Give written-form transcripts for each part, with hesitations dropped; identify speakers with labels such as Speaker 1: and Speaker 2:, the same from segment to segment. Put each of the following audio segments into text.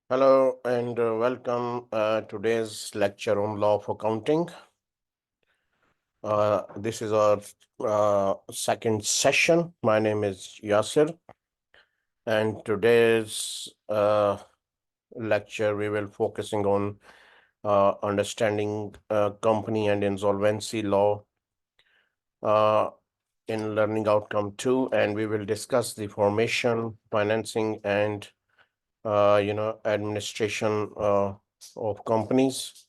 Speaker 1: Hello and welcome today's lecture on law of accounting. This is our second session. My name is Yasir, and today's lecture we will focusing on understanding company and insolvency law uh, in learning outcome 2, and we will discuss the formation, financing, and administration of companies.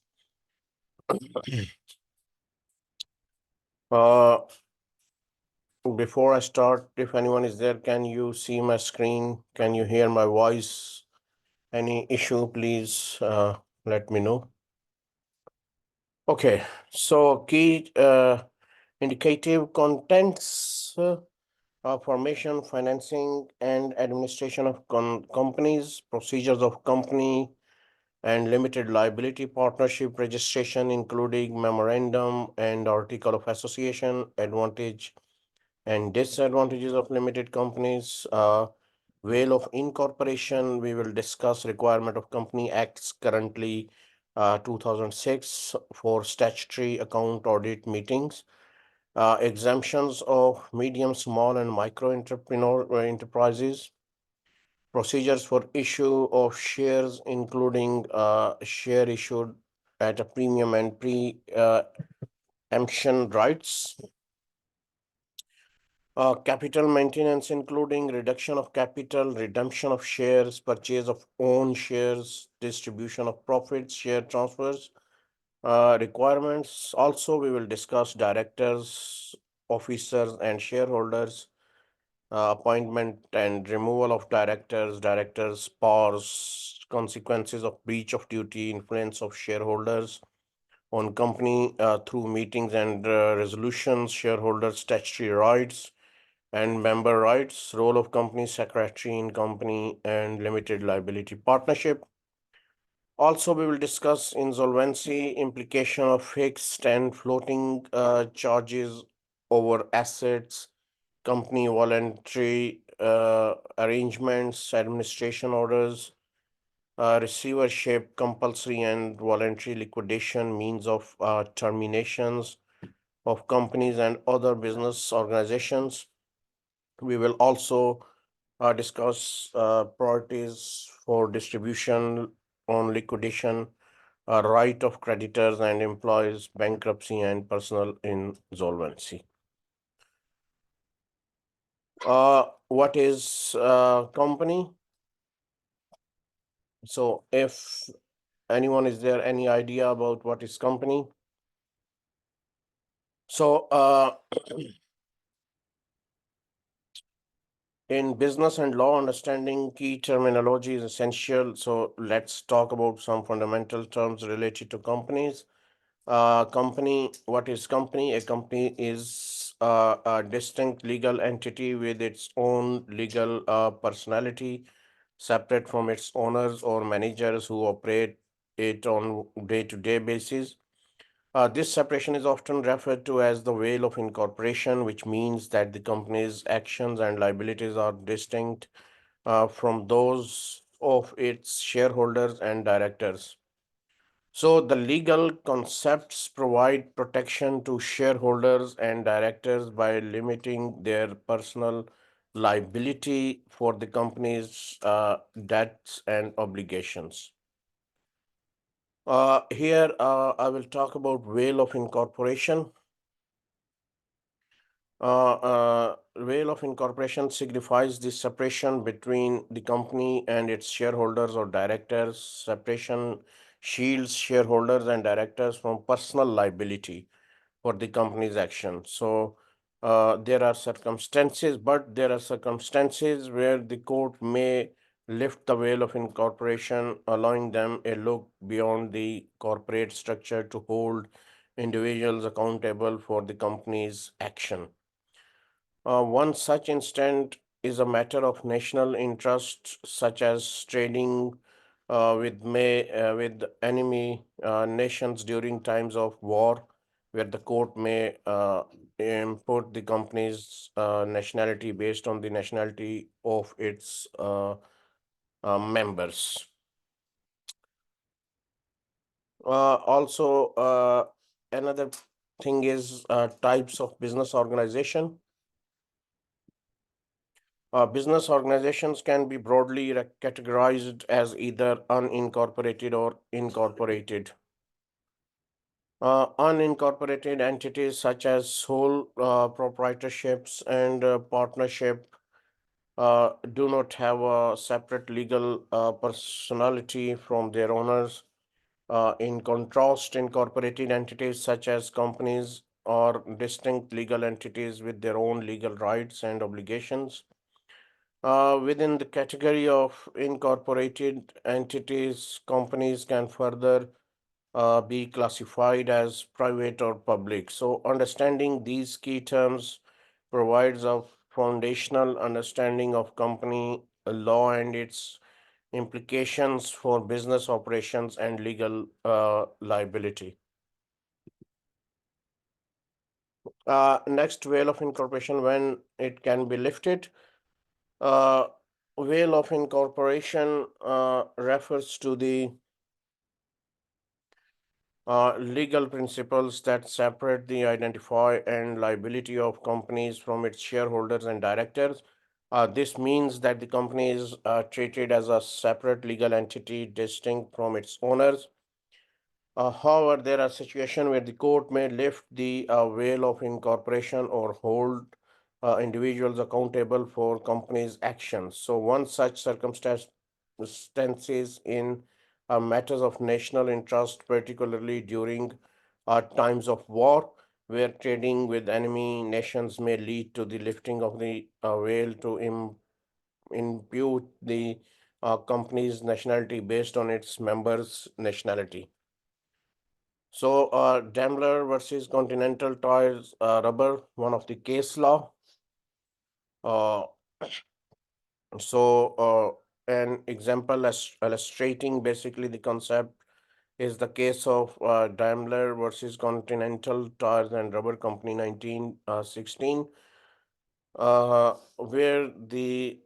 Speaker 1: Uh, Before I start, if anyone is there, can you see my screen? Can you hear my voice? Any issue, please let me know. Okay, so key indicative contents, formation, financing, and administration of companies, procedures of company, and limited liability partnership registration, including memorandum and article of association, advantage and disadvantages of limited companies, veil of incorporation. We will discuss requirement of company acts currently 2006 for statutory account audit meetings, exemptions of medium, small, and micro entrepreneur enterprises, procedures for issue of shares, including share issued at a premium and pre-emption rights. Capital maintenance, including reduction of capital, redemption of shares, purchase of own shares, distribution of profits, share transfers, requirements. Also, we will discuss directors, officers, and shareholders, appointment and removal of directors' powers, consequences of breach of duty, influence of shareholders on company through meetings and resolutions, shareholders' statutory rights and member rights, role of company secretary in company and limited liability partnership. Also, we will discuss insolvency, implication of fixed and floating charges over assets, company voluntary arrangements, administration orders, receivership, compulsory and voluntary liquidation, means of terminations of companies and other business organizations. We will also discuss priorities for distribution on liquidation, right of creditors and employees, bankruptcy, and personal insolvency. What is company? So if anyone is there any idea about what is company? So in business and law, understanding key terminology is essential. So let's talk about some fundamental terms related to companies. Company, what is company? A company is a distinct legal entity with its own legal personality, separate from its owners or managers who operate it on day-to-day basis. This separation is often referred to as the veil of incorporation, which means that the company's actions and liabilities are distinct from those of its shareholders and directors. So the legal concepts provide protection to shareholders and directors by limiting their personal liability for the company's debts and obligations. Here, I will talk about veil of incorporation. Veil of incorporation signifies the separation between the company and its shareholders or directors. Separation shields shareholders and directors from personal liability for the company's action. So there are circumstances where the court may lift the veil of incorporation, allowing them a look beyond the corporate structure to hold individuals accountable for the company's action. One such instant is a matter of national interest, such as trading with enemy nations during times of war, where the court may import the company's nationality based on the nationality of its members. Also, another thing is types of business organization. Business organizations can be broadly categorized as either unincorporated or incorporated. Unincorporated entities such as sole proprietorships and partnership do not have a separate legal personality from their owners. In contrast, incorporated entities such as companies are distinct legal entities with their own legal rights and obligations. Within the category of incorporated entities, companies can further be classified as private or public. So, understanding these key terms provides a foundational understanding of company law and its implications for business operations and legal liability. Next, veil of incorporation when it can be lifted. Uh, Veil of incorporation refers to the legal principles that separate the identity and liability of companies from its shareholders and directors. This means that the company is treated as a separate legal entity distinct from its owners. However, there are situations where the court may lift the veil of incorporation or hold individuals accountable for companies' actions. So, one such circumstances in matters of national interest, particularly during times of war, where trading with enemy nations may lead to the lifting of the veil to impute the company's nationality based on its members' nationality. So, Daimler versus Continental Tires Rubber, one of the case law. Uh, an example illustrating basically the concept is the case of Daimler versus Continental Tires and Rubber Company 1916, where the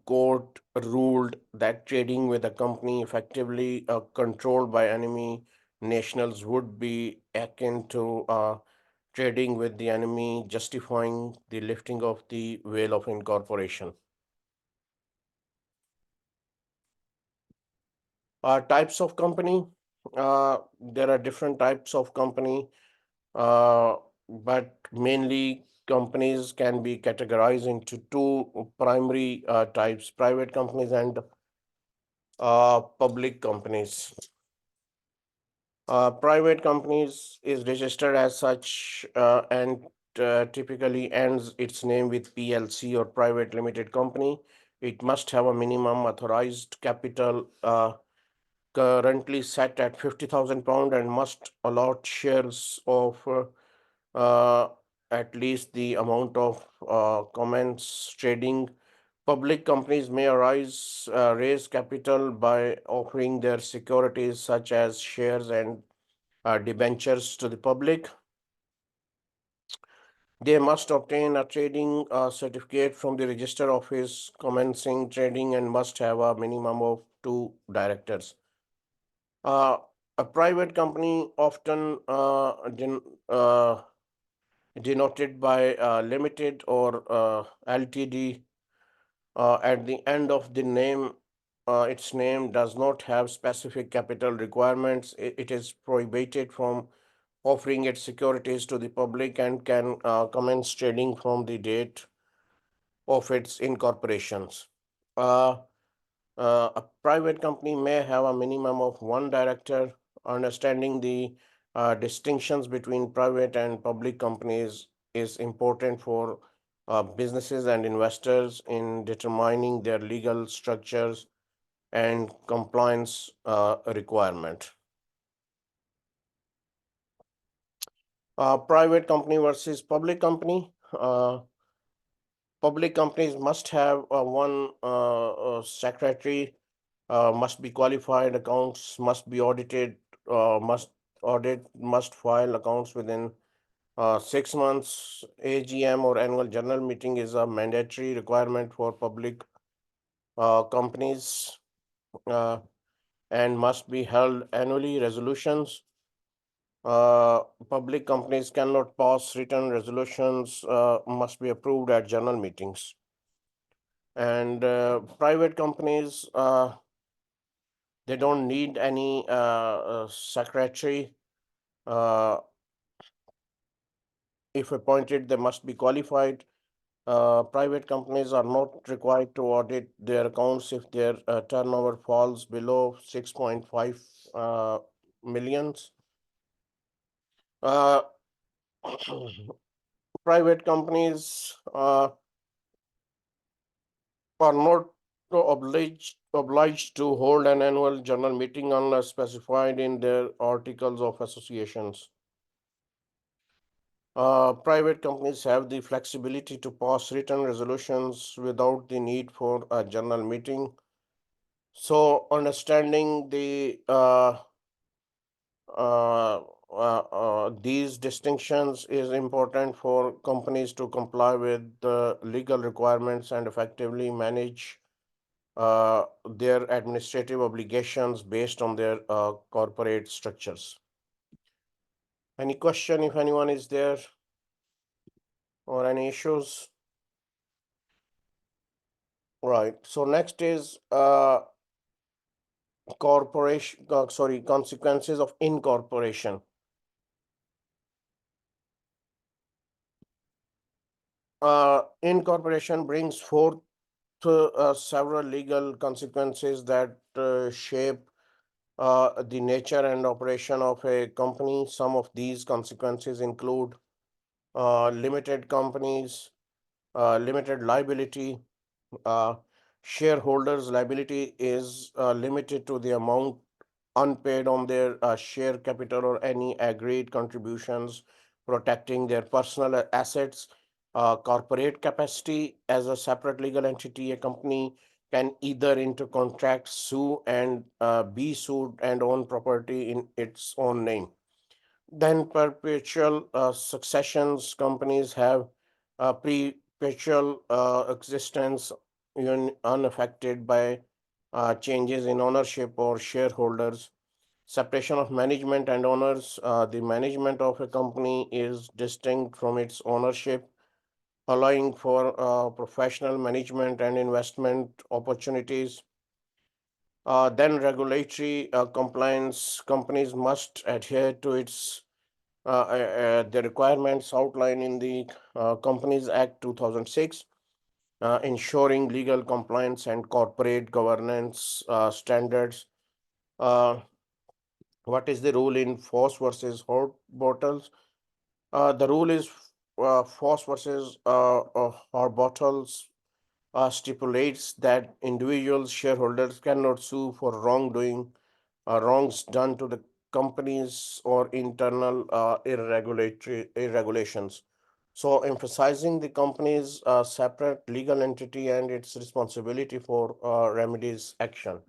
Speaker 1: court ruled that trading with a company effectively controlled by enemy nationals would be akin to trading with the enemy, justifying the lifting of the veil of incorporation. Types of company. There are different types of company, uh, but mainly companies can be categorized into two primary types: private companies and public companies. Private companies is registered as such and typically ends its name with PLC or private limited company. It must have a minimum authorized capital currently set at £50,000 and must allot shares of uh, at least the amount of comments trading. Public companies may raise capital by offering their securities such as shares and debentures to the public. They must obtain a trading certificate from the register office commencing trading and must have a minimum of two directors. A private company often denoted by limited or LTD at the end of the name. Its name does not have specific capital requirements. It is prohibited from offering its securities to the public and can commence trading from the date of its incorporations. Uh, a private company may have a minimum of one director. Understanding the distinctions between private and public companies is important for businesses and investors in determining their legal structures and compliance requirement. Private company versus public company. Public companies must have one secretary, must be qualified, accounts must be audited, must file accounts within 6 months. AGM or annual general meeting is a mandatory requirement for public companies. Uh, and must be held annually. Resolutions. Public companies cannot pass written resolutions, must be approved at general meetings. And private companies, they don't need any secretary. Uh, if appointed, they must be qualified. Private companies are not required to audit their accounts if their turnover falls below 6.5 millions. Uh, Private companies are not obliged to hold an annual general meeting unless specified in their articles of associations. Private companies have the flexibility to pass written resolutions without the need for a general meeting. So, understanding these distinctions is important for companies to comply with the legal requirements and effectively manage their administrative obligations based on their corporate structures. Any question if anyone is there or any issues? Right. So next is consequences of incorporation. Incorporation brings forth several legal consequences that shape the nature and operation of a company. Some of these consequences include limited companies, limited liability. Uh, Shareholders' liability is limited to the amount unpaid on their share capital or any agreed contributions, protecting their personal assets. Corporate capacity as a separate legal entity, a company can either into contract, sue, and be sued and own property in its own name. Then perpetual successions, companies have perpetual existence unaffected by changes in ownership or shareholders. Separation of management and owners. The management of a company is distinct from its ownership, allowing for professional management and investment opportunities. Then regulatory compliance. Companies must adhere to its the requirements outlined in the Companies Act 2006, ensuring legal compliance and corporate governance standards. Uh, what is the rule in FOSS versus hot bottles? The rule is FOSS versus hot bottles stipulates that individual shareholders cannot sue for wrongdoing, wrongs done to the companies or internal irregulations. So, emphasizing the company's separate legal entity and its responsibility for remedies action.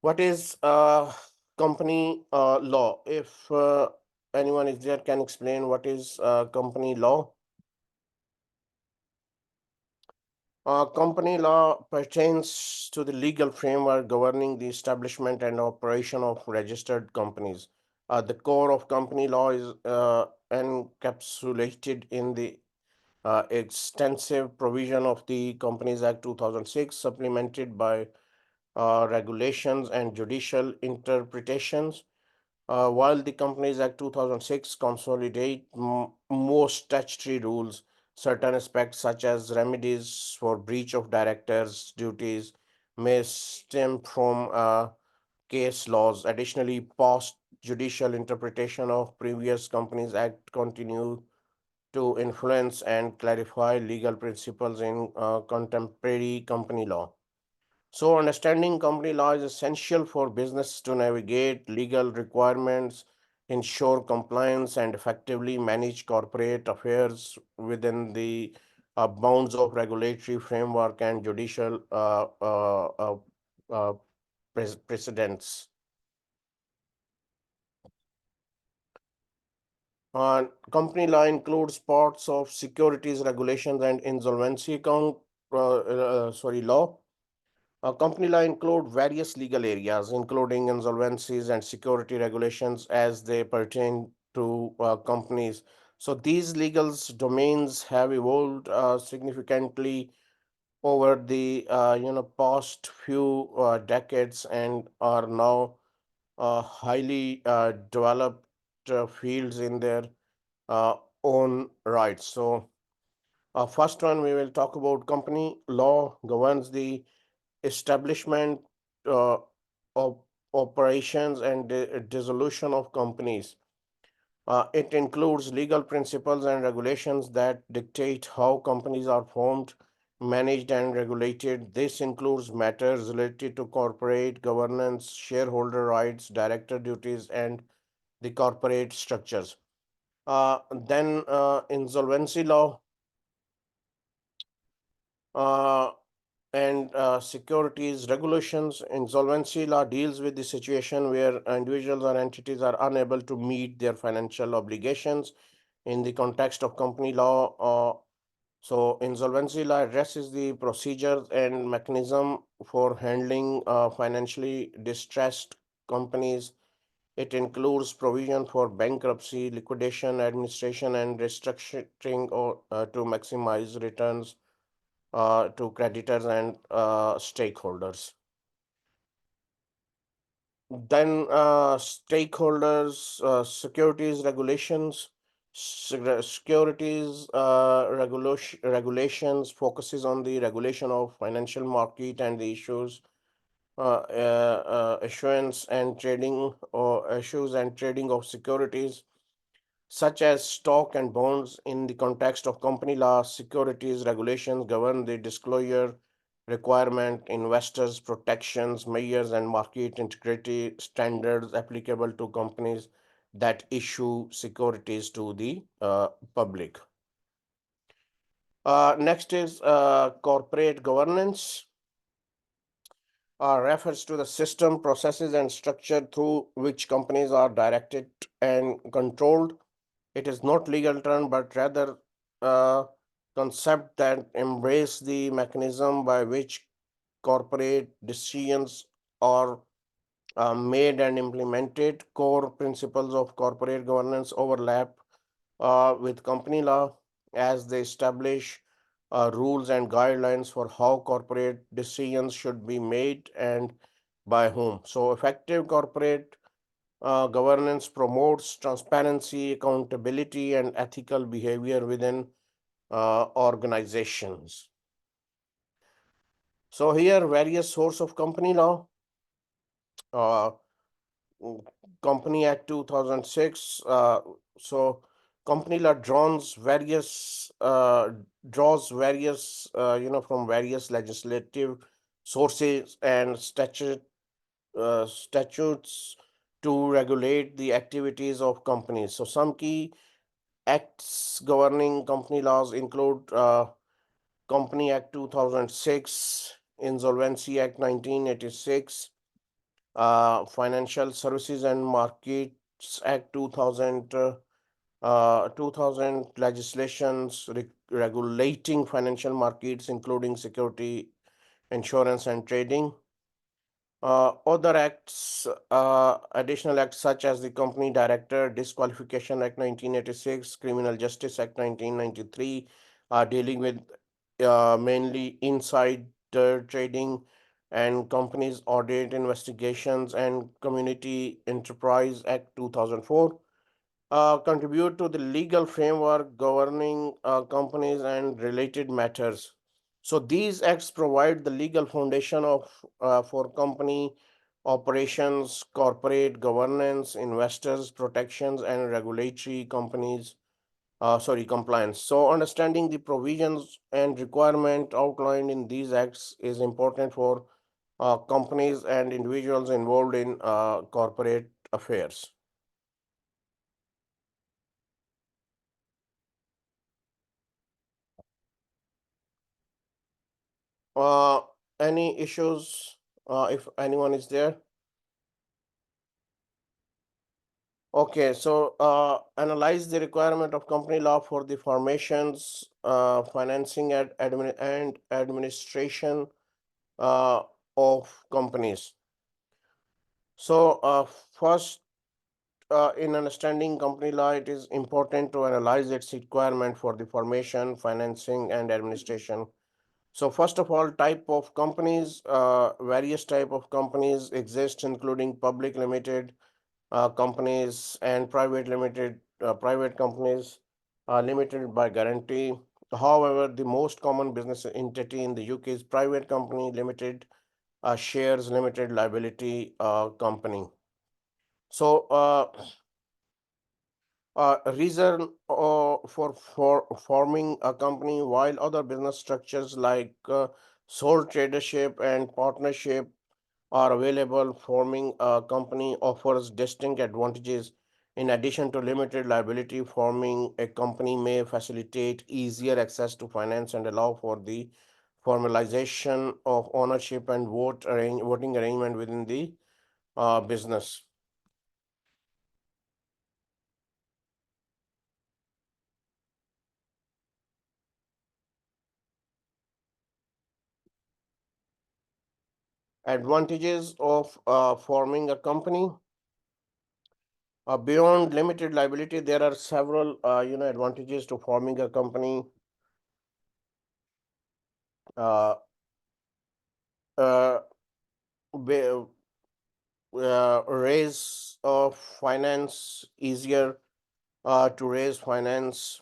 Speaker 1: What is company law? If anyone is there, can explain what is company law? Company law pertains to the legal framework governing the establishment and operation of registered companies. The core of company law is encapsulated in the extensive provision of the Companies Act 2006, supplemented by regulations and judicial interpretations. While the Companies Act 2006 consolidate most statutory rules, certain aspects such as remedies for breach of directors' duties may stem from case laws. Additionally, past judicial interpretation of previous Companies Act continue to influence and clarify legal principles in contemporary company law. So, understanding company law is essential for business to navigate legal requirements, ensure compliance, and effectively manage corporate affairs within the bounds of regulatory framework and judicial uh, precedents. Company law includes parts of securities regulations and insolvency law. Company law include various legal areas, including insolvencies and security regulations as they pertain to companies. So these legal domains have evolved significantly over the past few decades and are now highly developed fields in their uh, own rights. So first one we will talk about company law governs the establishment uh, of operations and dissolution of companies. It includes legal principles and regulations that dictate how companies are formed, managed, and regulated. This includes matters related to corporate governance, shareholder rights, director duties, and the corporate structures. Then insolvency law uh, and securities regulations. Insolvency law deals with the situation where individuals or entities are unable to meet their financial obligations in the context of company law. So, insolvency law addresses the procedures and mechanism for handling financially distressed companies. It includes provision for bankruptcy, liquidation, administration, and restructuring or to maximize returns to creditors and stakeholders. Then stakeholders, securities regulations, securities regulations focuses on the regulation of financial market and the issuance and trading or issues and trading of securities such as stock and bonds. In the context of company law, securities regulations govern the disclosure requirement, investors' protections, measures, and market integrity standards applicable to companies that issue securities to the public. Next is corporate governance. Refers to the system, processes, and structure through which companies are directed and controlled. It is not legal term, but rather a concept that embrace the mechanism by which corporate decisions are made and implemented. Core principles of corporate governance overlap with company law as they establish rules and guidelines for how corporate decisions should be made and by whom. So, effective corporate governance promotes transparency, accountability, and ethical behavior within organizations. So here, various source of company law, uh, Company Act 2006. So company law draws various from various legislative sources and statutes to regulate the activities of companies. So some key acts governing company laws include Company Act 2006, Insolvency Act 1986, Financial Services and Markets Act 2000 legislations regulating financial markets, including security, insurance, and trading. Other acts, additional acts such as the Company Director Disqualification Act 1986, Criminal Justice Act 1993, are dealing with mainly insider trading and companies audit investigations, and Community Enterprise Act 2004 contribute to the legal framework governing companies and related matters. So these acts provide the legal foundation of for company operations, corporate governance, investors protections, and regulatory compliance. So understanding the provisions and requirement outlined in these acts is important for companies and individuals involved in corporate affairs. Uh, any issues, if anyone is there? Okay, so analyze the requirement of company law for the formations, financing and administration. of companies. So, first, in understanding company law, it is important to analyze its requirement for the formation, financing, and administration. So, first of all, type of companies, various type of companies exist, including public limited companies and private companies limited by guarantee. However, the most common business entity in the UK is private company limited, shares limited liability company. So, a reason for forming a company, while other business structures like sole tradership and partnership are available, forming a company offers distinct advantages. In addition to limited liability, forming a company may facilitate easier access to finance and allow for the formalization of ownership and voting arrangement within the business. Advantages of forming a company. Beyond limited liability, there are several advantages to forming a company. Uh, uh, ba- Raise of finance, easier to raise finance.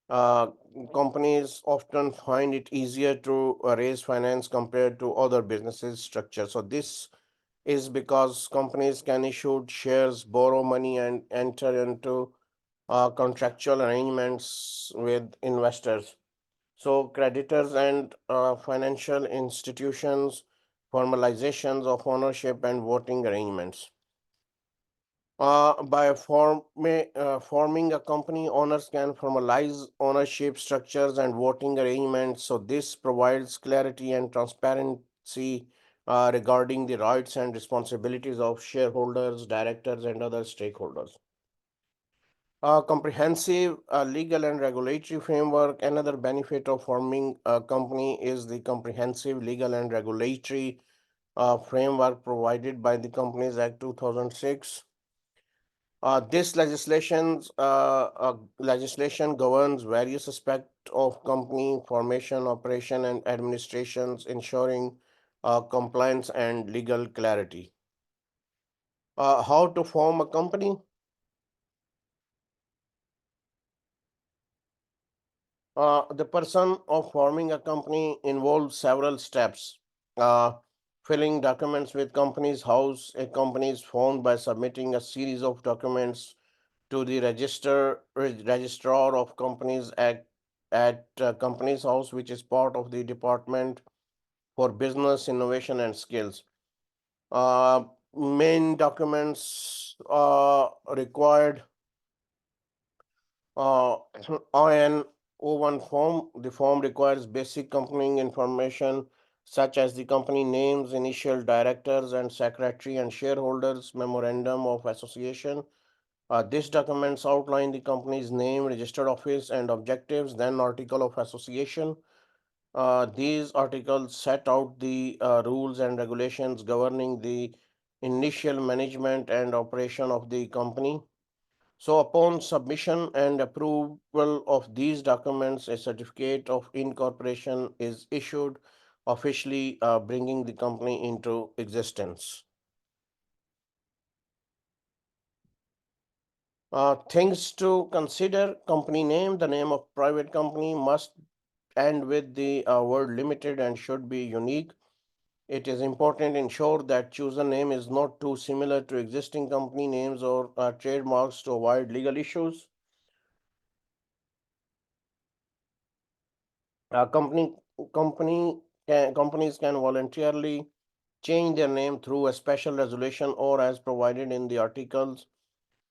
Speaker 1: Uh, Companies often find it easier to raise finance compared to other businesses structure. So this is because companies can issue shares, borrow money, and enter into contractual arrangements with investors. So creditors and financial institutions, formalizations of ownership and voting arrangements. Forming a company, owners can formalize ownership structures and voting arrangements. So this provides clarity and transparency regarding the rights and responsibilities of shareholders, directors, and other stakeholders. Comprehensive legal and regulatory framework. Another benefit of forming a company is the comprehensive legal and regulatory framework provided by the Companies Act 2006. This legislation governs various aspects of company formation, operation, and administrations, ensuring compliance and legal clarity. How to form a company? The person of forming a company involves several steps. Uh, Filling documents with Companies House. A company is formed by submitting a series of documents to the registrar of companies at Companies House, which is part of the Department for Business Innovation and Skills. Uh, Main documents required. On O1 form, the form requires basic company information such as the company names, initial directors and secretary and shareholders, memorandum of association. These documents outline the company's name, registered office, and objectives, then article of association. These articles set out the rules and regulations governing the initial management and operation of the company. So, upon submission and approval of these documents, a certificate of incorporation is issued, officially bringing the company into existence. Things to consider: company name. The name of private company must end with the word limited and should be unique. It is important to ensure that chosen name is not too similar to existing company names or trademarks to avoid legal issues. Uh, company Companies can voluntarily change their name through a special resolution or as provided in the articles.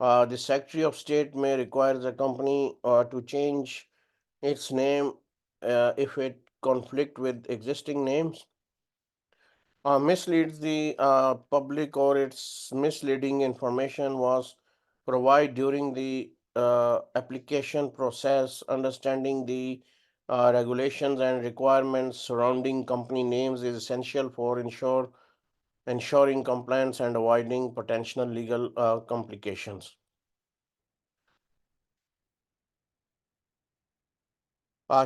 Speaker 1: The Secretary of State may require the company to change its name if it conflict with existing names, misleads the public, or its misleading information was provided during the application process. Understanding the regulations and requirements surrounding company names is essential for ensuring compliance and avoiding potential legal complications.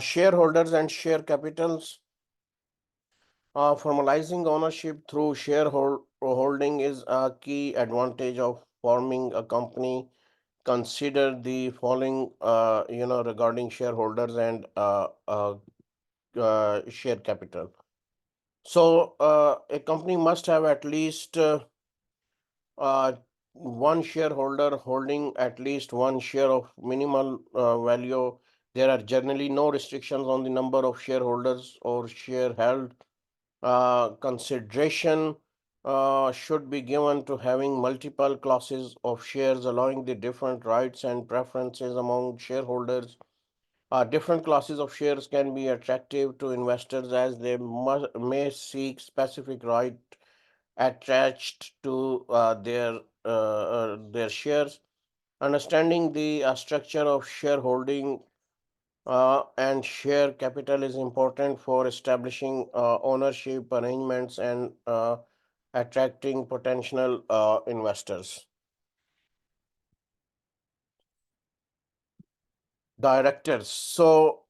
Speaker 1: Shareholders and share capitals. Formalizing ownership through shareholding is a key advantage of forming a company. Consider the following, regarding shareholders and share capital. So, a company must have at least uh, one shareholder holding at least one share of minimal value. There are generally no restrictions on the number of shareholders or share held. Consideration should be given to having multiple classes of shares, allowing the different rights and preferences among shareholders. Different classes of shares can be attractive to investors as they may seek specific right attached to their shares. Understanding the structure of shareholding and share capital is important for establishing ownership arrangements and attracting potential investors. Directors. So,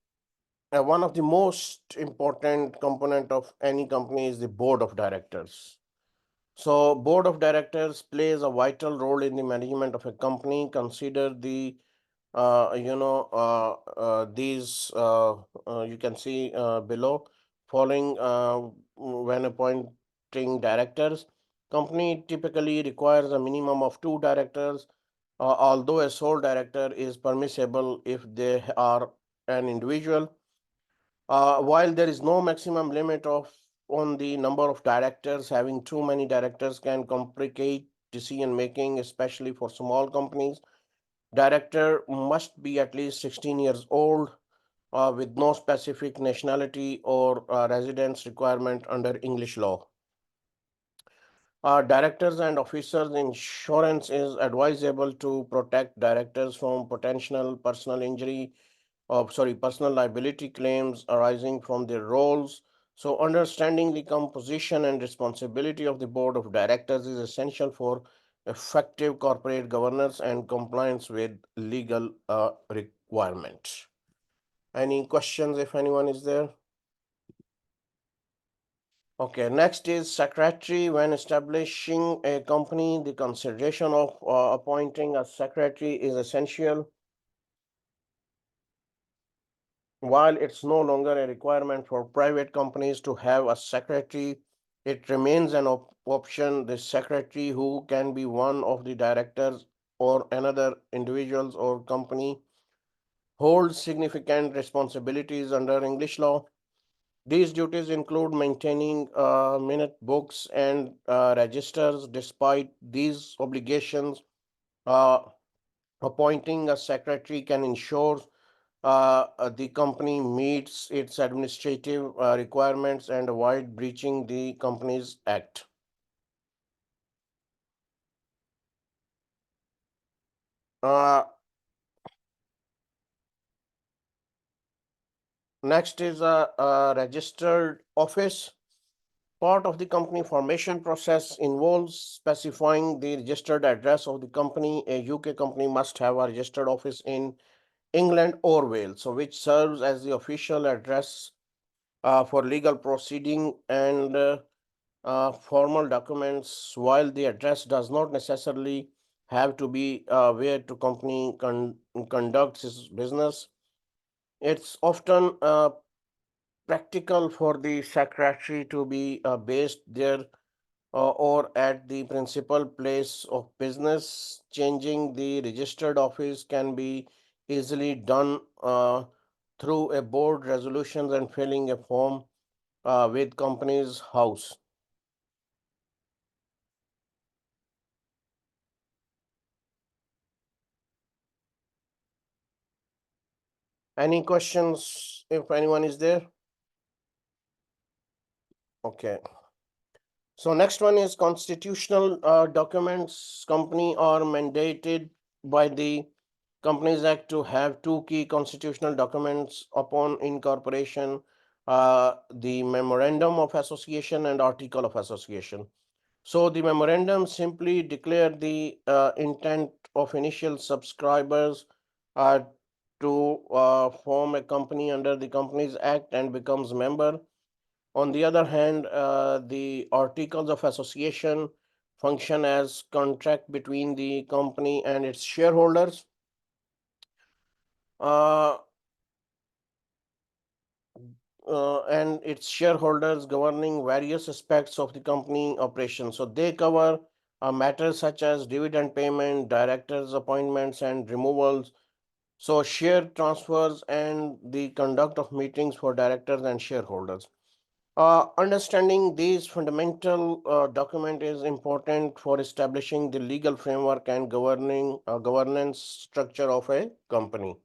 Speaker 1: one of the most important component of any company is the board of directors. So, board of directors plays a vital role in the management of a company. Consider these you can see below following when appointing directors. Company typically requires a minimum of two directors, although a sole director is permissible if they are an individual. While there is no maximum limit of on the number of directors, having too many directors can complicate decision making, especially for small companies. Director must be at least 16 years old with no specific nationality or residence requirement under English law. Directors and officers insurance is advisable to protect directors from potential personal liability claims arising from their roles. So, understanding the composition and responsibility of the board of directors is essential for effective corporate governance and compliance with legal requirements. Any questions if anyone is there? Okay, next is secretary. When establishing a company, the consideration of appointing a secretary is essential. While it's no longer a requirement for private companies to have a secretary, it remains an option. The secretary, who can be one of the directors or another individuals or company, holds significant responsibilities under English law. These duties include maintaining minute books and registers. Despite these obligations, uh, appointing a secretary can ensure the company meets its administrative requirements and avoid breaching the Companies Act. Uh, Next is a registered office. Part of the company formation process involves specifying the registered address of the company. A UK company must have a registered office in England or Wales, so which serves as the official address for legal proceeding and formal documents. While the address does not necessarily have to be where the company conducts its business, it's often practical for the secretary to be based there or at the principal place of business. Changing the registered office can be easily done through a board resolutions and filling a form with company's house. Any questions if anyone is there? Okay. So next one is constitutional documents. Company are mandated by the Companies Act to have two key constitutional documents upon incorporation, the Memorandum of Association and Article of Association. So the memorandum simply declared the intent of initial subscribers uh, to form a company under the Companies Act and becomes member. On the other hand, the articles of association function as contract between the company and its shareholders. Uh, and its shareholders governing various aspects of the company operation. So they cover matters such as dividend payment, directors' appointments and removals, so share transfers and the conduct of meetings for directors and shareholders. Understanding these fundamental document is important for establishing the legal framework and governing governance structure of a company.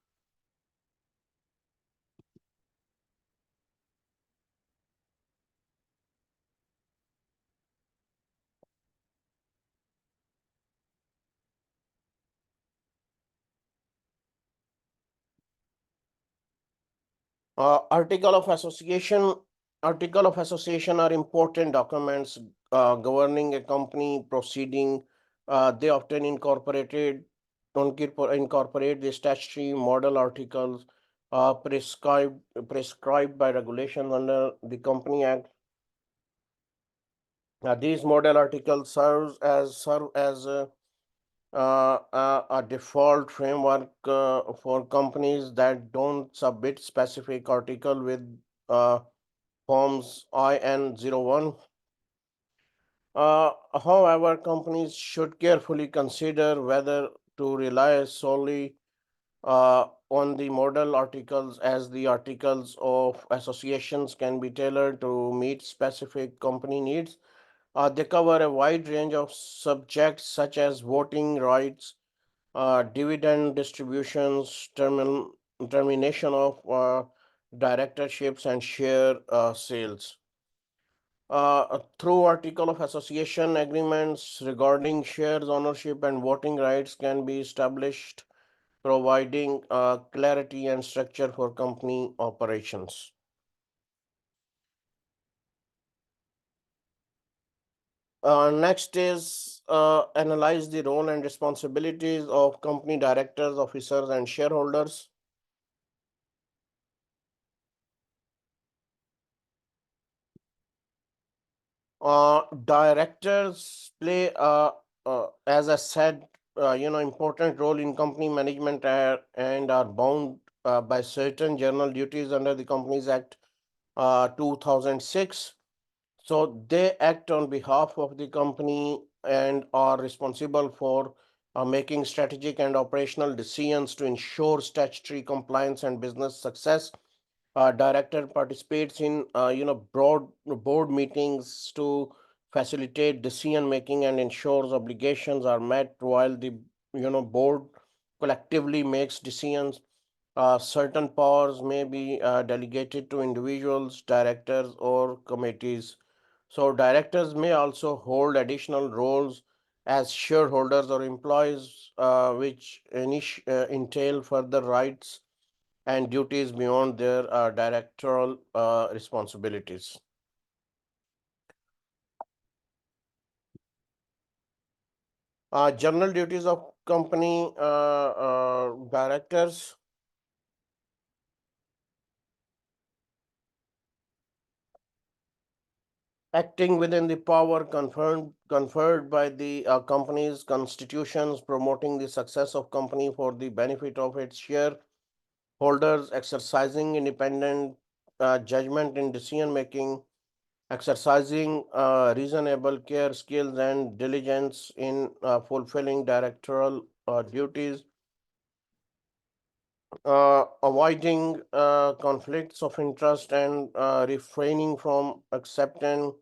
Speaker 1: Article of association. Article of association are important documents governing a company proceeding. They often incorporate the statutory model articles prescribed by regulations under the Company Act. These model articles serve as a default framework for companies that don't submit specific article with uh, forms IN01. However, companies should carefully consider whether to rely solely on the model articles, as the articles of associations can be tailored to meet specific company needs. They cover a wide range of subjects such as voting rights, dividend distributions, termination of directorships, and share sales. Through article of association agreements regarding shares ownership and voting rights can be established, providing clarity and structure for company operations. Next is analyze the role and responsibilities of company directors, officers, and shareholders. Directors play, as I said, important role in company management and are bound by certain general duties under the Companies Act 2006. So they act on behalf of the company and are responsible for making strategic and operational decisions to ensure statutory compliance and business success. Director participates in broad board meetings to facilitate decision making and ensures obligations are met while the board collectively makes decisions. Certain powers may be delegated to individuals, directors, or committees. So directors may also hold additional roles as shareholders or employees, which entail further rights and duties beyond their directorial responsibilities. General duties of company directors. Acting within the power conferred by the company's constitutions, promoting the success of company for the benefit of its shareholders, exercising independent judgment in decision making, exercising reasonable care, skills, and diligence in fulfilling directorial duties, avoiding conflicts of interest, and refraining from accepting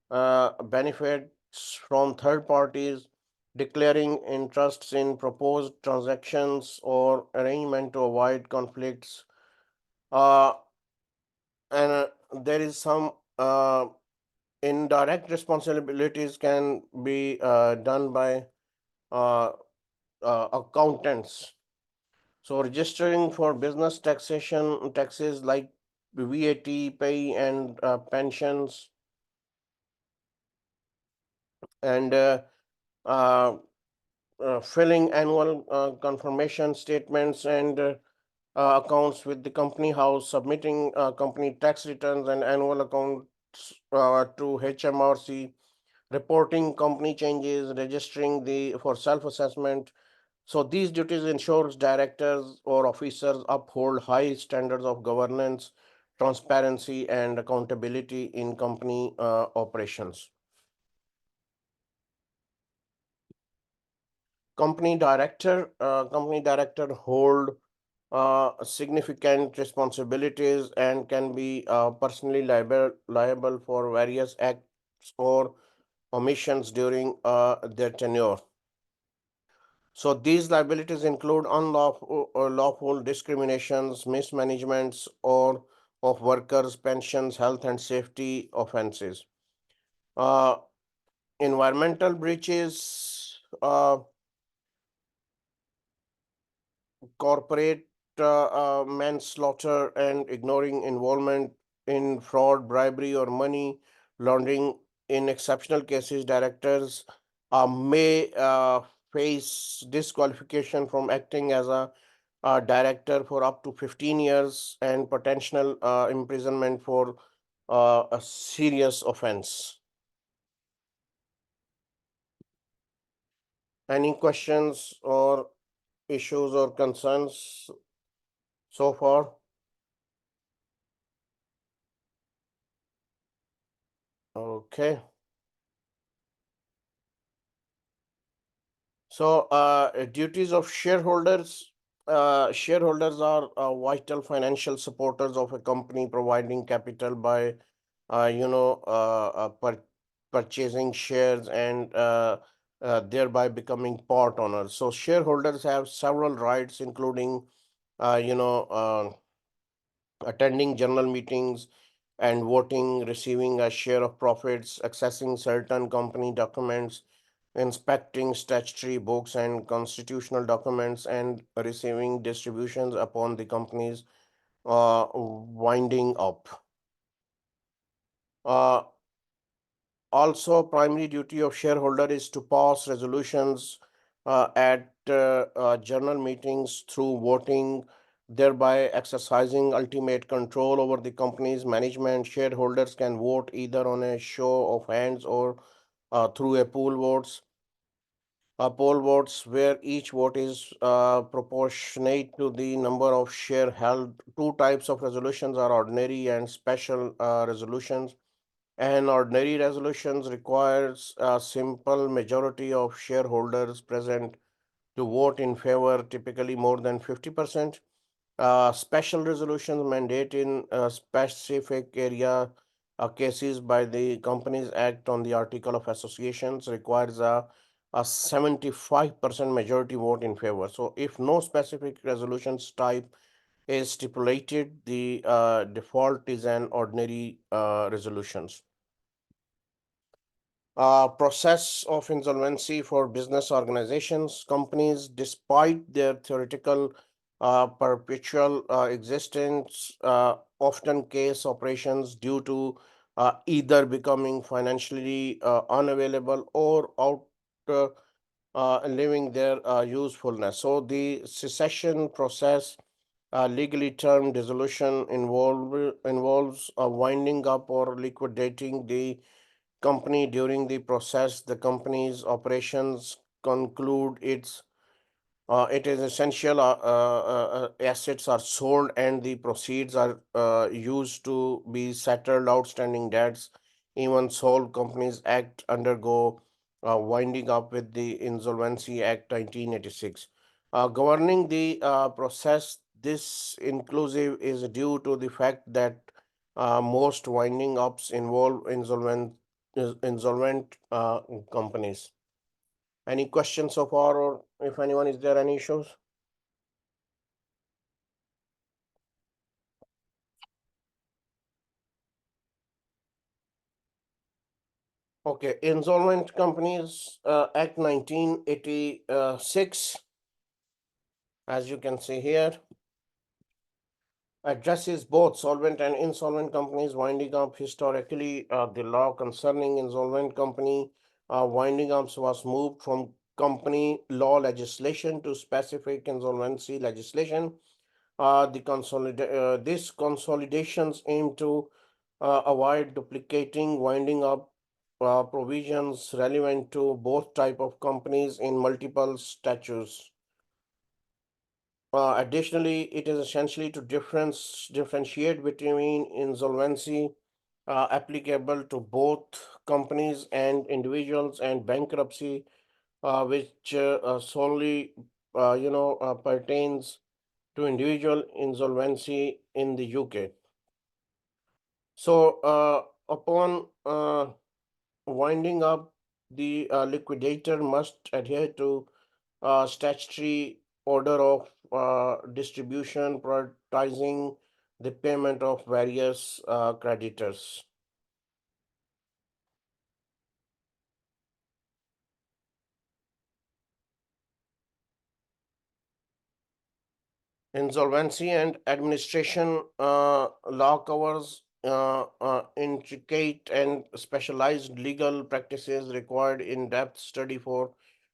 Speaker 1: benefits from third parties, declaring interests in proposed transactions or arrangement to avoid conflicts. Uh, and there is some indirect responsibilities can be done by uh, accountants. So registering for business taxes like VAT, pay, and pensions, and uh, filling annual confirmation statements and accounts with the company house, submitting company tax returns and annual accounts to HMRC, reporting company changes, registering the for self-assessment. So these duties ensures directors or officers uphold high standards of governance, transparency, and accountability in company operations. Company director hold significant responsibilities and can be personally liable for various acts or omissions during their tenure. So these liabilities include unlawful or lawful discriminations, mismanagements, or of workers' pensions, health and safety offenses. Uh, Environmental breaches, corporate manslaughter, and ignoring involvement in fraud, bribery, or money laundering. In exceptional cases, directors may face disqualification from acting as a director for up to 15 years and potential imprisonment for a serious offense. Any questions or issues or concerns so far? Okay. So, duties of shareholders. Shareholders are vital financial supporters of a company, providing capital by, purchasing shares and thereby becoming part owners. So, shareholders have several rights, including, uh, you know, uh, attending general meetings and voting, receiving a share of profits, accessing certain company documents, inspecting statutory books and constitutional documents, and receiving distributions upon the company's winding up. Uh, Also, primary duty of shareholder is to pass resolutions at general meetings through voting, thereby exercising ultimate control over the company's management. Shareholders can vote either on a show of hands or through a poll votes where each vote is proportionate to the number of share held. Two types of resolutions are ordinary and special resolutions. An ordinary resolutions requires a simple majority of shareholders present to vote in favor, typically more than 50%. Special resolutions mandate in a specific area cases by the Companies Act on the Article of Associations requires a 75% majority vote in favor. So if no specific resolutions type is stipulated, the default is an ordinary resolutions. Process of insolvency for business organizations, companies, despite their theoretical perpetual existence, often case operations due to either becoming financially unavailable or out uh, living their usefulness. So the secession process, legally termed dissolution, involves winding up or liquidating the company. During the process, the company's operations conclude it is essential assets are sold and the proceeds are used to be settled outstanding debts. Even sold companies act undergo winding up with the Insolvency Act 1986. Governing the process, this inclusive is due to the fact that most winding ups involve insolvent companies. Any questions so far, or if anyone is there any issues? Okay, Insolvent Companies Act 1986 as you can see here, addresses both solvent and insolvent companies, winding up historically the law concerning insolvent company winding ups was moved from company law legislation to specific insolvency legislation. This consolidations aim to avoid duplicating winding up provisions relevant to both type of companies in multiple statutes. Additionally, it is essentially to differentiate between insolvency applicable to both companies and individuals and bankruptcy, which solely pertains to individual insolvency in the UK. So, upon winding up, the liquidator must adhere to statutory order of distribution, prioritizing the payment of various creditors. Insolvency and administration law covers intricate and specialized legal practices required in-depth study for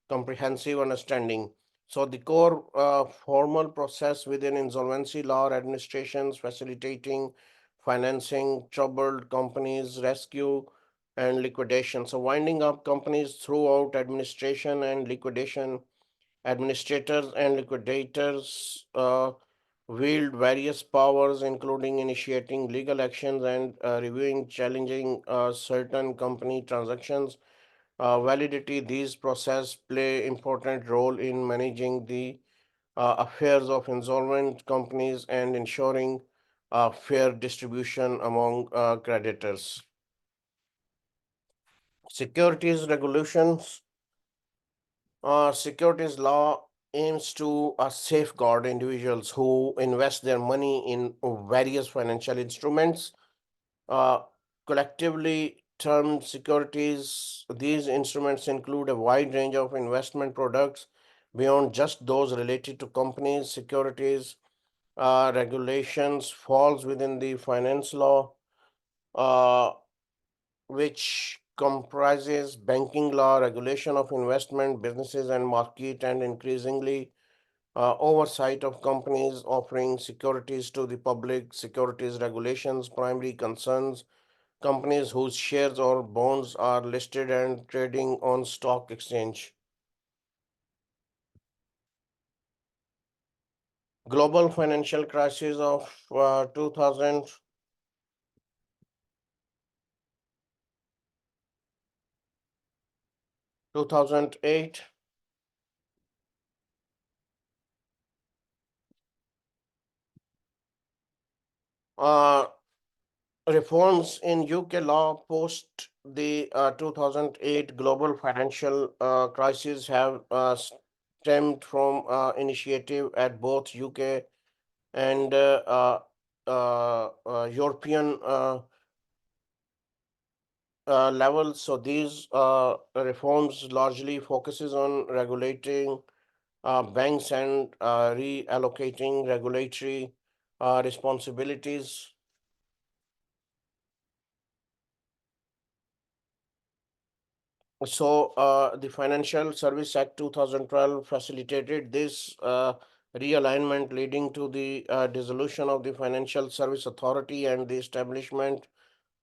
Speaker 1: comprehensive understanding. So the core formal process within insolvency law administrations facilitating financing troubled companies, rescue and liquidation. So winding up companies throughout administration and liquidation. Administrators and liquidators wield various powers, including initiating legal actions and reviewing challenging certain company transactions. Validity, these processes play important role in managing the affairs of insolvent companies and ensuring fair distribution among creditors. Securities regulations. Securities law aims to safeguard individuals who invest their money in various financial instruments, uh, collectively termed securities. These instruments include a wide range of investment products beyond just those related to companies. Securities regulations falls within the finance law. Uh, which comprises banking law, regulation of investment, businesses and market, and increasingly oversight of companies offering securities to the public. Securities regulations primary concerns companies whose shares or bonds are listed and trading on stock exchange. Global financial crisis of 2008. Uh, Reforms in UK law post the 2008 global financial crisis have stemmed from initiative at both UK and European levels. So these reforms largely focuses on regulating banks and reallocating regulatory responsibilities. So, the Financial Service Act 2012 facilitated this realignment, leading to the dissolution of the Financial Service Authority and the establishment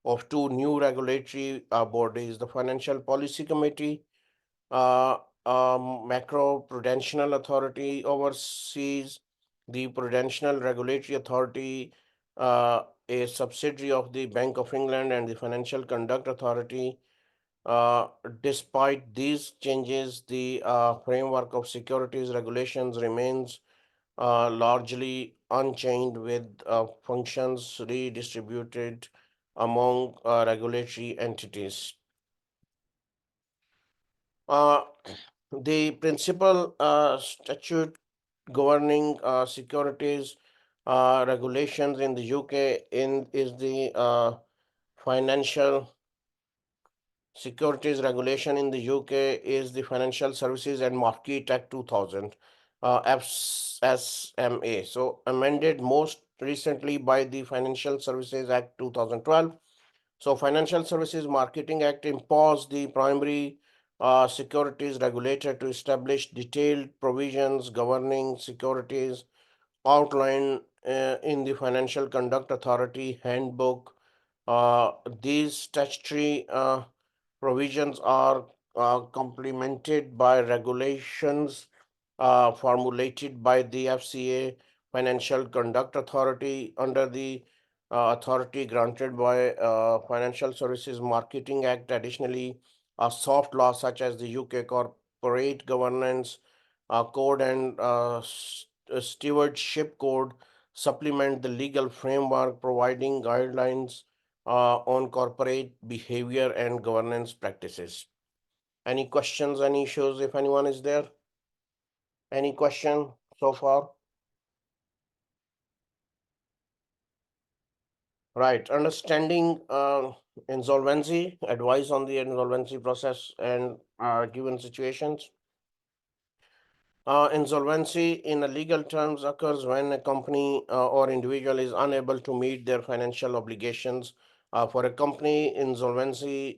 Speaker 1: of two new regulatory bodies: the Financial Policy Committee, uh, Macro Prudential Authority oversees the Prudential Regulatory Authority, a subsidiary of the Bank of England, and the Financial Conduct Authority. uh, Despite these changes, the framework of securities regulations remains largely unchanged, with functions redistributed among regulatory entities. Uh, the principal statute governing securities regulations in the UK is the Financial Securities regulation in the UK is the Financial Services and Market Act 2000. FSMA. So amended most recently by the Financial Services Act 2012. So Financial Services Marketing Act imposed the primary securities regulator to establish detailed provisions governing securities outlined in the Financial Conduct Authority Handbook. Uh, these statutory provisions are complemented by regulations formulated by the FCA Financial Conduct Authority under the authority granted by Financial Services Marketing Act. Additionally, a soft law such as the UK Corporate Governance Code and Stewardship Code supplement the legal framework, providing guidelines on corporate behavior and governance practices. Any questions, any issues, if anyone is there? Any question so far? Right. Understanding insolvency, advice on the insolvency process and given situations. Insolvency in a legal terms occurs when a company or individual is unable to meet their financial obligations. For a company, insolvency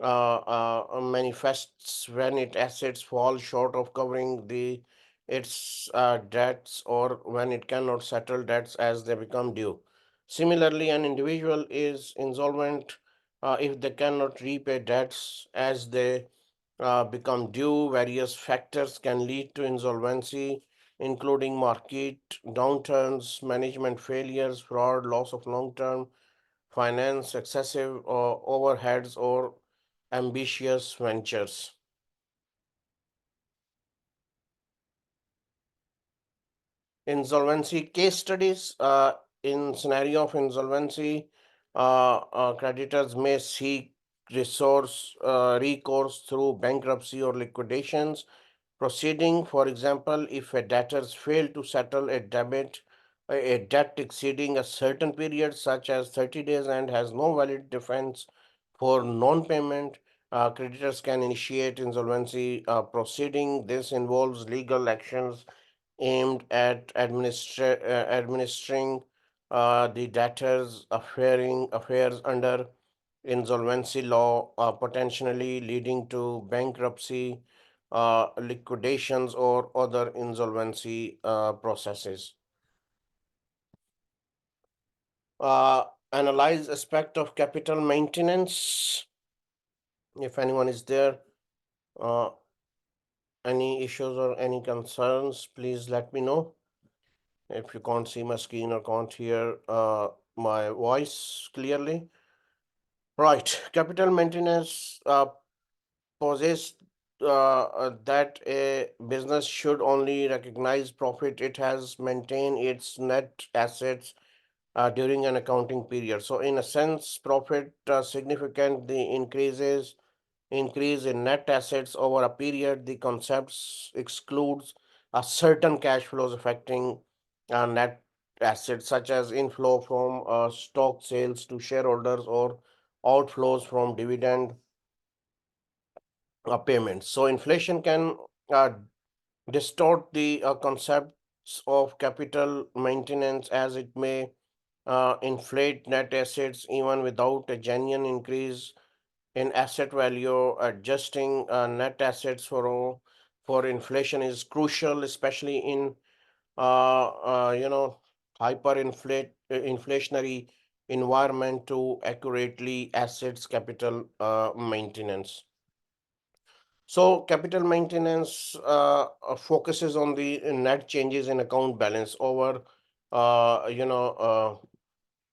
Speaker 1: manifests when its assets fall short of covering its debts or when it cannot settle debts as they become due. Similarly, an individual is insolvent if they cannot repay debts as they become due. Various factors can lead to insolvency, including market downturns, management failures, fraud, loss of long term finance, excessive overheads, or ambitious ventures. Insolvency case studies. In scenario of insolvency, creditors may seek recourse through bankruptcy or liquidations proceeding. For example, if a debtors fail to settle a debt exceeding a certain period, such as 30 days, and has no valid defense for non-payment, creditors can initiate insolvency proceeding. This involves legal actions aimed at administering the debtors' affairs under insolvency law, potentially leading to bankruptcy, liquidations, or other insolvency processes. Analyze aspect of capital maintenance. If anyone is there, uh, any issues or any concerns, please let me know. If you can't see my screen or can't hear my voice clearly. Right, capital maintenance poses that a business should only recognize profit it has maintained its net assets during an accounting period. So, in a sense, profit significant the increase in net assets over a period. The concepts excludes a certain cash flows affecting net assets, such as inflow from stock sales to shareholders or outflows from dividend payments. So inflation can uh, distort the concepts of capital maintenance, as it may inflate net assets even without a genuine increase in asset value. Adjusting net assets for inflation is crucial, especially in inflationary environment to accurately assets capital maintenance. So capital maintenance focuses on the net changes in account balance over uh, you know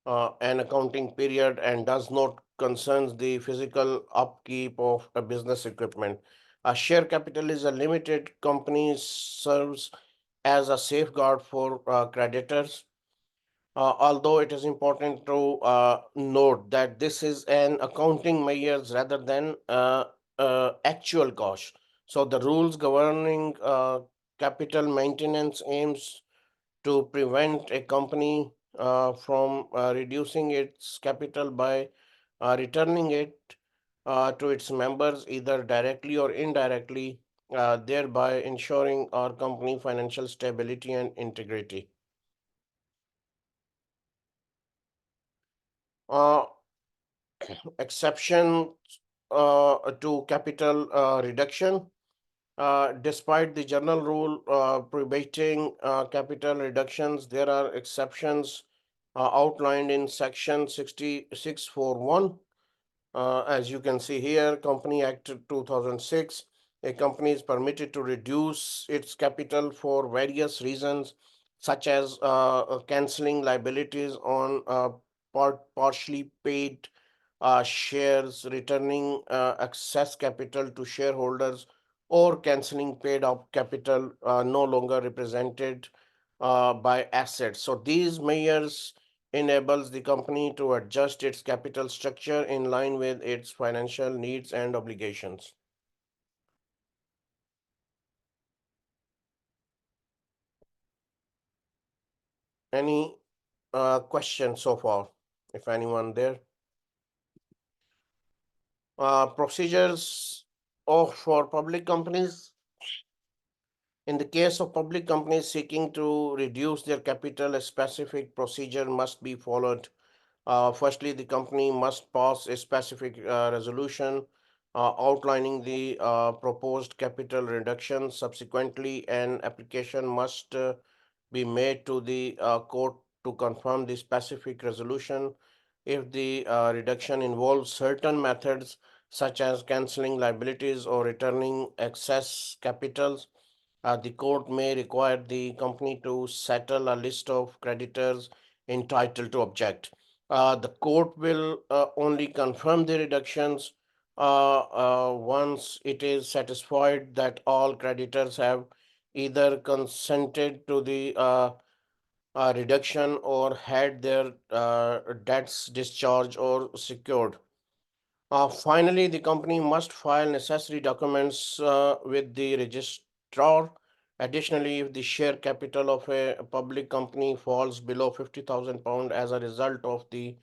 Speaker 1: uh, an accounting period and does not concerns the physical upkeep of a business equipment. A share capital is a limited company, serves as a safeguard for creditors. Although it is important to note that this is an accounting measures rather than actual cost. So the rules governing capital maintenance aims to prevent a company from reducing its capital by returning it to its members either directly or indirectly. thereby ensuring our company financial stability and integrity. Uh, Exception to capital reduction. Despite the general rule prohibiting capital reductions, there are exceptions outlined in Section 6641. As you can see here, Company Act 2006, a company is permitted to reduce its capital for various reasons, such as canceling liabilities on partially paid shares, returning excess capital to shareholders, or canceling paid up capital no longer represented by assets. So these measures enables the company to adjust its capital structure in line with its financial needs and obligations. Any questions so far, if anyone there? Procedures of for public companies. In the case of public companies seeking to reduce their capital, a specific procedure must be followed. Firstly, the company must pass a specific resolution outlining the proposed capital reduction. Subsequently, an application must be made to the court to confirm the specific resolution. If the reduction involves certain methods, such as canceling liabilities or returning excess capitals, the court may require the company to settle a list of creditors entitled to object. The court will only confirm the reductions once it is satisfied that all creditors have either consented to the reduction or had their debts discharged or secured. Finally, the company must file necessary documents with the registrar. Additionally, if the share capital of a public company falls below £50,000 as a result of the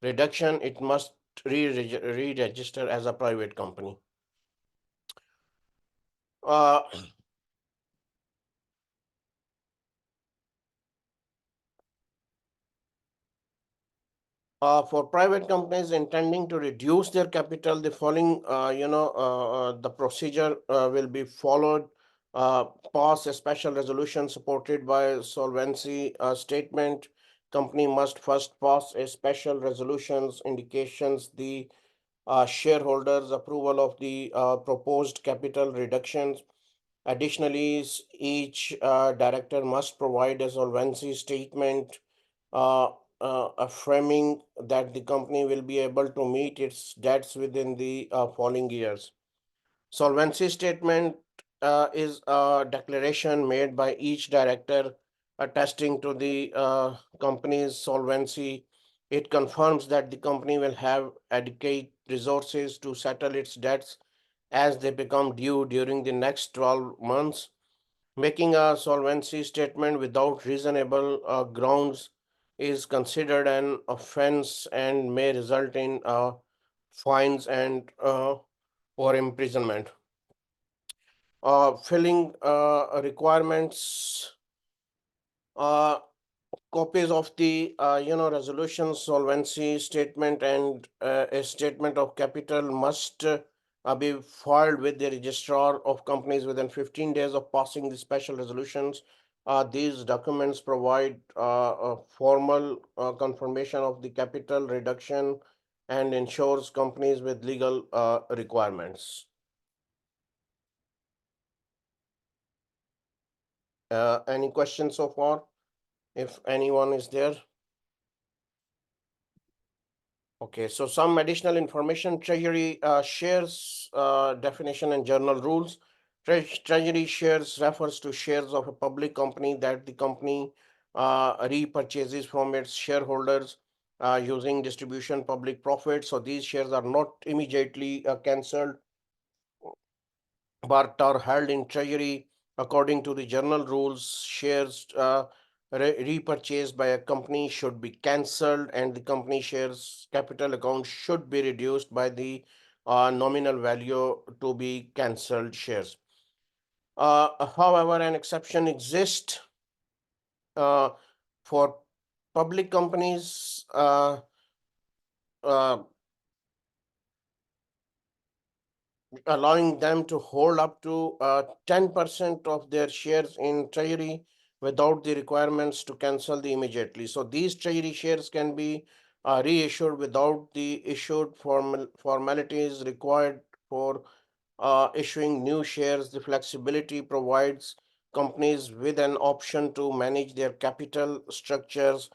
Speaker 1: reduction, it must re-register as a private company. Uh, for private companies intending to reduce their capital, the following, the procedure will be followed. Uh, Pass a special resolution supported by solvency statement. Company must first pass a special resolutions indications the shareholders approval of the proposed capital reductions. Additionally, each director must provide a solvency statement uh, affirming that the company will be able to meet its debts within the following years. Solvency statement is a declaration made by each director attesting to the company's solvency. It confirms that the company will have adequate resources to settle its debts as they become due during the next 12 months. Making a solvency statement without reasonable grounds is considered an offense and may result in fines and or imprisonment. Filling requirements. Uh, Copies of the resolution, solvency statement, and a statement of capital must be filed with the registrar of companies within 15 days of passing the special resolutions. These documents provide a formal confirmation of the capital reduction and ensures companies with legal requirements. Any questions so far? If anyone is there? Okay, so some additional information, Treasury shares definition and journal rules. Treasury shares refers to shares of a public company that the company repurchases from its shareholders using distribution public profit. So these shares are not immediately cancelled but are held in treasury according to the general rules. Shares repurchased by a company should be cancelled, and the company shares capital account should be reduced by the nominal value to be cancelled shares. However, an exception exists for public companies uh, allowing them to hold up to 10% of their shares in treasury without the requirements to cancel the immediately. So these treasury shares can be reissued without the issued formalities required for issuing new shares. The flexibility provides companies with an option to manage their capital structures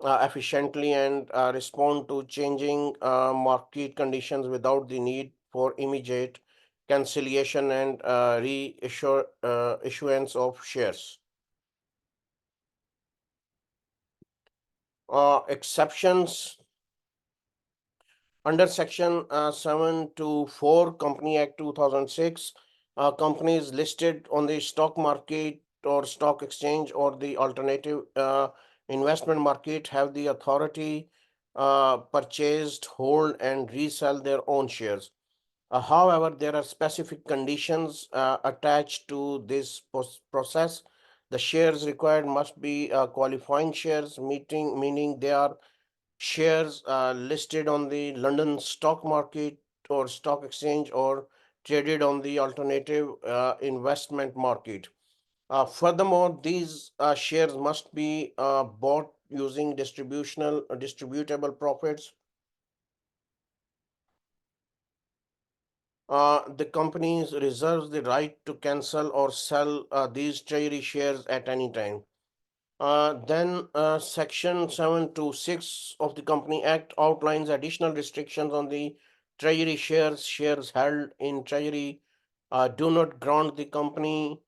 Speaker 1: efficiently and respond to changing market conditions without the need for immediate cancellation and issuance of shares. Exceptions under Section 724 Company Act 2006, companies listed on the stock market or stock exchange or the alternative investment market have the authority purchased, hold, and resell their own shares. However, there are specific conditions attached to this process. The shares required must be qualifying shares, meaning they are shares listed on the London stock market or stock exchange or traded on the alternative investment market. Furthermore, these shares must be bought using distributable profits. The company reserves the right to cancel or sell these treasury shares at any time. Then Section 726 of the Company Act outlines additional restrictions on the treasury shares. Shares held in treasury do not grant the company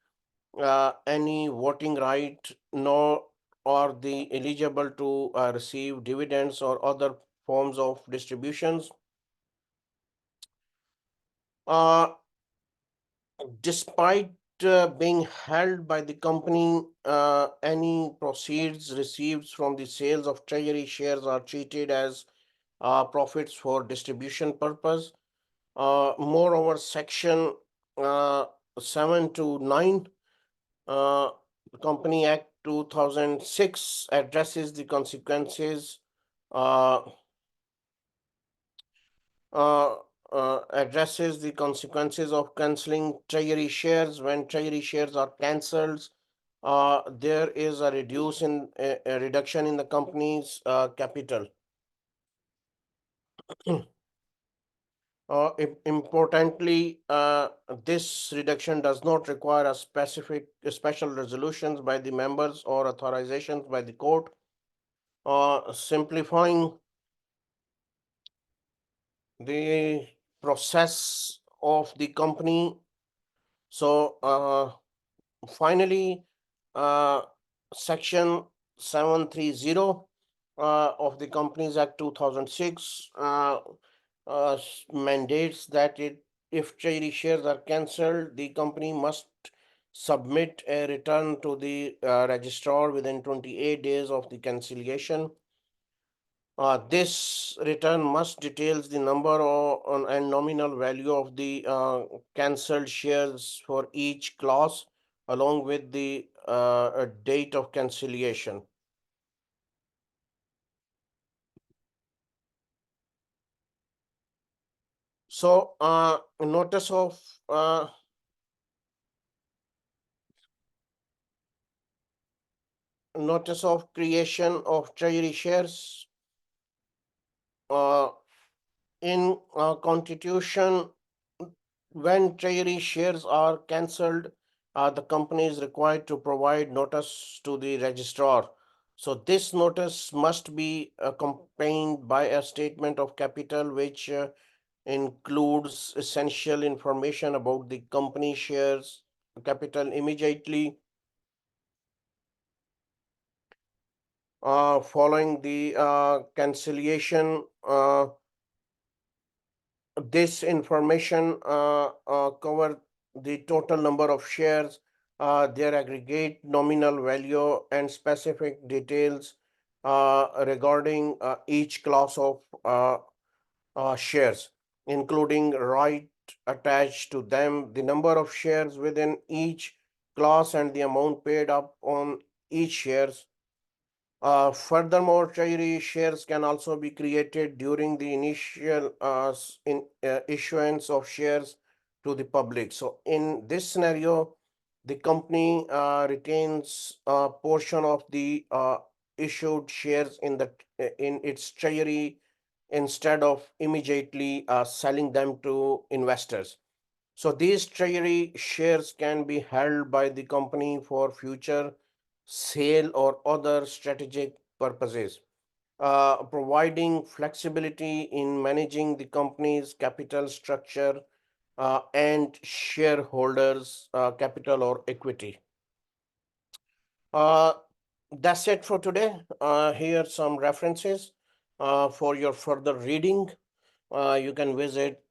Speaker 1: any voting right, nor are they eligible to receive dividends or other forms of distributions. Uh, Despite being held by the company, any proceeds received from the sales of treasury shares are treated as profits for distribution purpose. Moreover, Section uh, 7 to 9 uh, Company Act 2006 addresses the consequences uh, uh, addresses the consequences of canceling treasury shares. When treasury shares are cancelled, there is a reduction in the company's capital. Importantly, this reduction does not require a special resolutions by the members or authorizations by the court, simplifying the process of the company. So, finally, uh, Section 730 of the Companies Act 2006 mandates that if treasury shares are cancelled, the company must submit a return to the registrar within 28 days of the cancellation. This return must details the number and nominal value of the cancelled shares for each class, along with the date of cancellation. So, notice of creation of treasury shares uh, in constitution. When treasury shares are cancelled, the company is required to provide notice to the registrar. So this notice must be accompanied by a statement of capital, which includes essential information about the company shares capital. Immediately following the cancellation, this information cover the total number of shares, their aggregate nominal value, and specific details regarding each class of shares, including right attached to them, the number of shares within each class, and the amount paid up on each shares. Furthermore, treasury shares can also be created during the initial issuance of shares to the public. So in this scenario, the company retains a portion of the issued shares in its treasury instead of immediately selling them to investors. So these treasury shares can be held by the company for future sale or other strategic purposes, providing flexibility in managing the company's capital structure and shareholders' capital or equity. Uh, that's it for today. Here are some references for your further reading. You can visit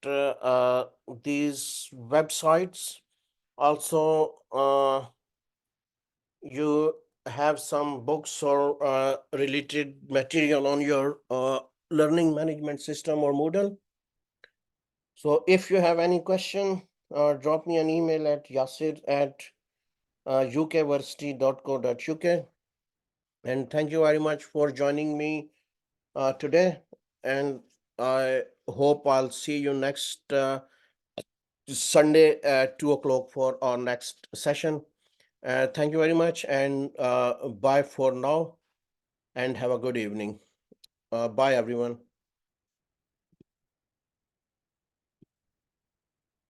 Speaker 1: these websites. Also, you have some books or related material on your learning management system or Moodle. So if you have any question, drop me an email at yasir@ukversity.co.uk. And thank you very much for joining me today. And I hope I'll see you next Sunday at 2 o'clock for our next session. Thank you very much, and bye for now, and have a good evening. Bye, everyone.